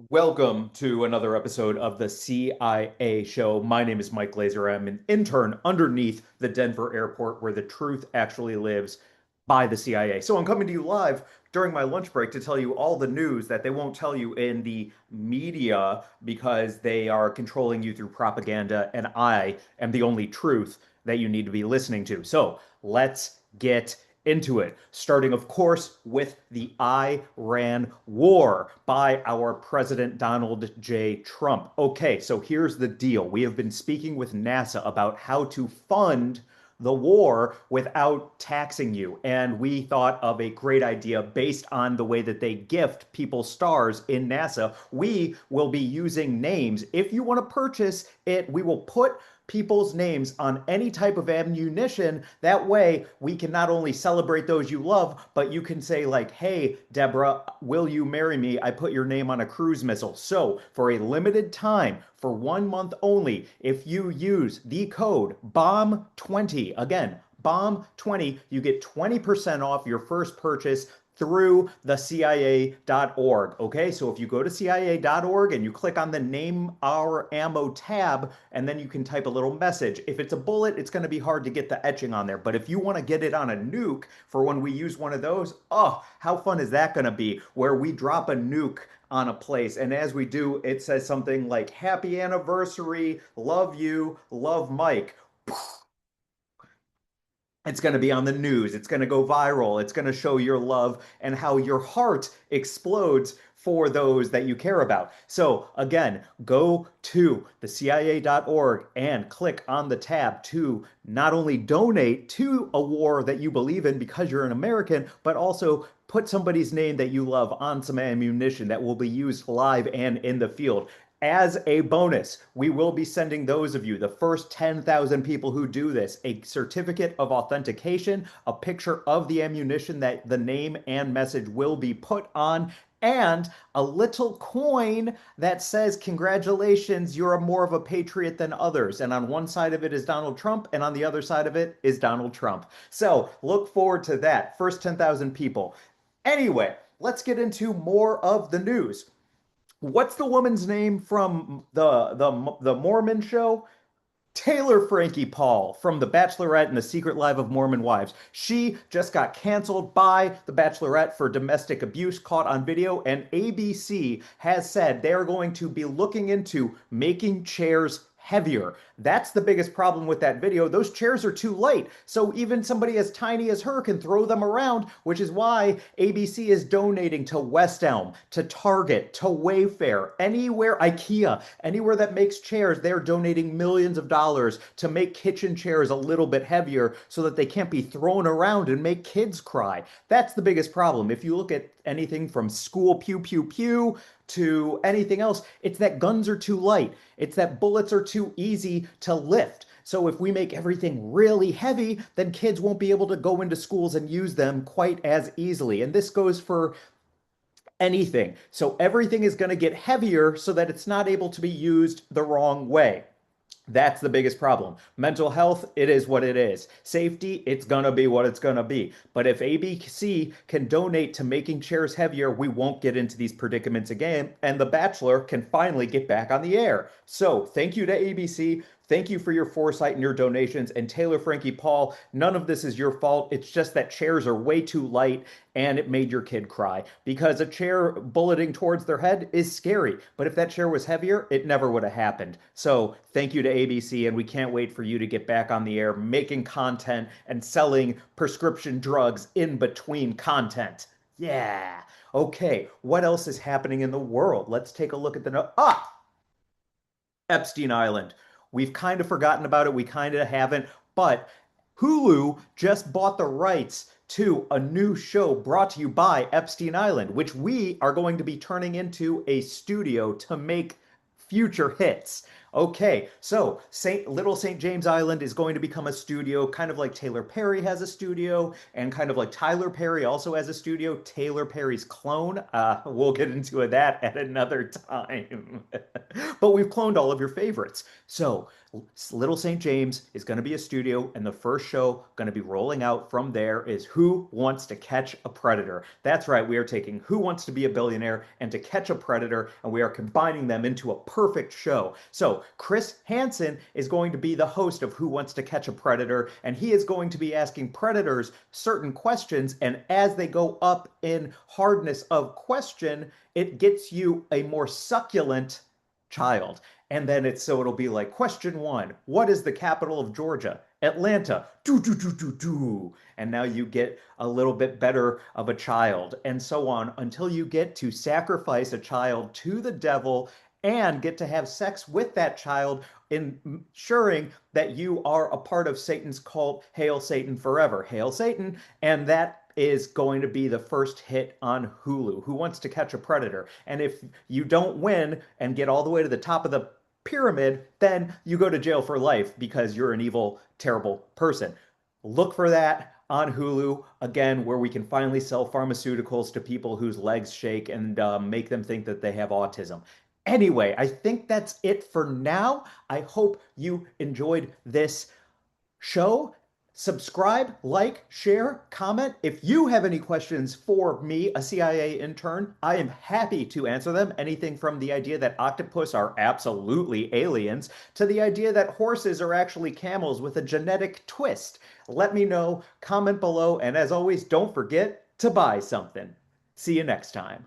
Welcome to another episode of the CIA show. My name is Mike Laser. I'm an intern underneath the Denver airport where the truth actually lives by the CIA. So I'm coming to you live during my lunch break to tell you all the news that they won't tell you in the media because they are controlling you through propaganda, and I am the only truth that you need to be listening to. So let's get into it, starting, of course, with the Iran War by our President Donald J. Trump. Okay, so here's the deal. We have been speaking with NASA about how to fund the war without taxing you. And we thought of a great idea based on the way that they gift people stars in NASA. We will be using names. If you want to purchase it, we will put people's names on any type of ammunition. That way, we can not only celebrate those you love, but you can say, like, hey, Deborah, will you marry me? I put your name on a cruise missile. So, for a limited time, for 1 month only, if you use the code BOMB20, again, BOMB20, you get 20% off your first purchase through the CIA.org. Okay, so if you go to CIA.org and you click on the Name Our Ammo tab, and then you can type a little message. If it's a bullet, it's going to be hard to get the etching on there. But if you want to get it on a nuke for when we use one of those, oh, how fun is that going to be? Where we drop a nuke on a place. And as we do, it says something like, Happy anniversary, love you, love Mike. It's going to be on the news. It's going to go viral. It's going to show your love and how your heart explodes for those that you care about. So, again, go to the CIA.org and click on the tab to not only donate to a war that you believe in because you're an American, but also put somebody's name that you love on some ammunition that will be used live and in the field. As a bonus, we will be sending those of you, the first 10,000 people who do this, a certificate of authentication, a picture of the ammunition that the name and message will be put on, and a little coin that says, Congratulations, you're more of a patriot than others. And on one side of it is Donald Trump, and on the other side of it is Donald Trump. So look forward to that. First 10,000 people. Anyway, let's get into more of the news. What's the woman's name from the Mormon show? Taylor Frankie Paul from The Bachelorette and the Secret Life of Mormon Wives. She just got canceled by The Bachelorette for domestic abuse caught on video, and ABC has said they are going to be looking into making chairs heavier. That's the biggest problem with that video. Those chairs are too light. So even somebody as tiny as her can throw them around, which is why ABC is donating to West Elm, to Target, to Wayfair, anywhere, IKEA, anywhere that makes chairs, they're donating millions of dollars to make kitchen chairs a little bit heavier so that they can't be thrown around and make kids cry. That's the biggest problem. If you look at anything from school pew pew pew to anything else, it's that guns are too light. It's that bullets are too easy to lift. So if we make everything really heavy, then kids won't be able to go into schools and use them quite as easily. And this goes for anything. So everything is going to get heavier so that it's not able to be used the wrong way. That's the biggest problem. Mental health, it is what it is. Safety, it's gonna be what it's gonna be. But if ABC can donate to making chairs heavier, we won't get into these predicaments again, and The Bachelor can finally get back on the air. So thank you to ABC. Thank you for your foresight and your donations. And Taylor Frankie Paul, none of this is your fault. It's just that chairs are way too light and it made your kid cry because a chair bulleting towards their head is scary. But if that chair was heavier, it never would have happened. So thank you to ABC. And we can't wait for you to get back on the air making content and selling prescription drugs in between content. Yeah. Okay. What else is happening in the world? Let's take a look at the Epstein Island. We've kind of forgotten about it. We kind of haven't. But Hulu just bought the rights to a new show brought to you by Epstein Island, which we are going to be turning into a studio to make future hits. Okay, so Little St. James Island is going to become a studio, kind of like Taylor Perry has a studio, and kind of like Tyler Perry also has a studio. Taylor Perry's clone. We'll get into that at another time. But we've cloned all of your favorites. So Little St. James is going to be a studio, and the first show going to be rolling out from there is Who Wants to Catch a Predator? That's right, we are taking Who Wants to Be a Billionaire and To Catch a Predator, and we are combining them into a perfect show. So Chris Hansen is going to be the host of Who Wants to Catch a Predator, and he is going to be asking predators certain questions, and as they go up in hardness of question, it gets you a more succulent child. And then it'll be like question one, what is the capital of Georgia? Atlanta. Do do do do do. And now you get a little bit better of a child, and so on until you get to sacrifice a child to the devil and get to have sex with that child, ensuring that you are a part of Satan's cult. Hail Satan forever. Hail Satan. And that is going to be the first hit on Hulu. Who Wants to Catch a Predator? And if you don't win and get all the way to the top of the pyramid, then you go to jail for life because you're an evil, terrible person. Look for that on Hulu, again, where we can finally sell pharmaceuticals to people whose legs shake and make them think that they have autism. Anyway, I think that's it for now. I hope you enjoyed this show. Subscribe, like, share, comment. If you have any questions for me, a CIA intern, I am happy to answer them. Anything from the idea that octopus are absolutely aliens to the idea that horses are actually camels with a genetic twist. Let me know, comment below, and as always, don't forget to buy something. See you next time.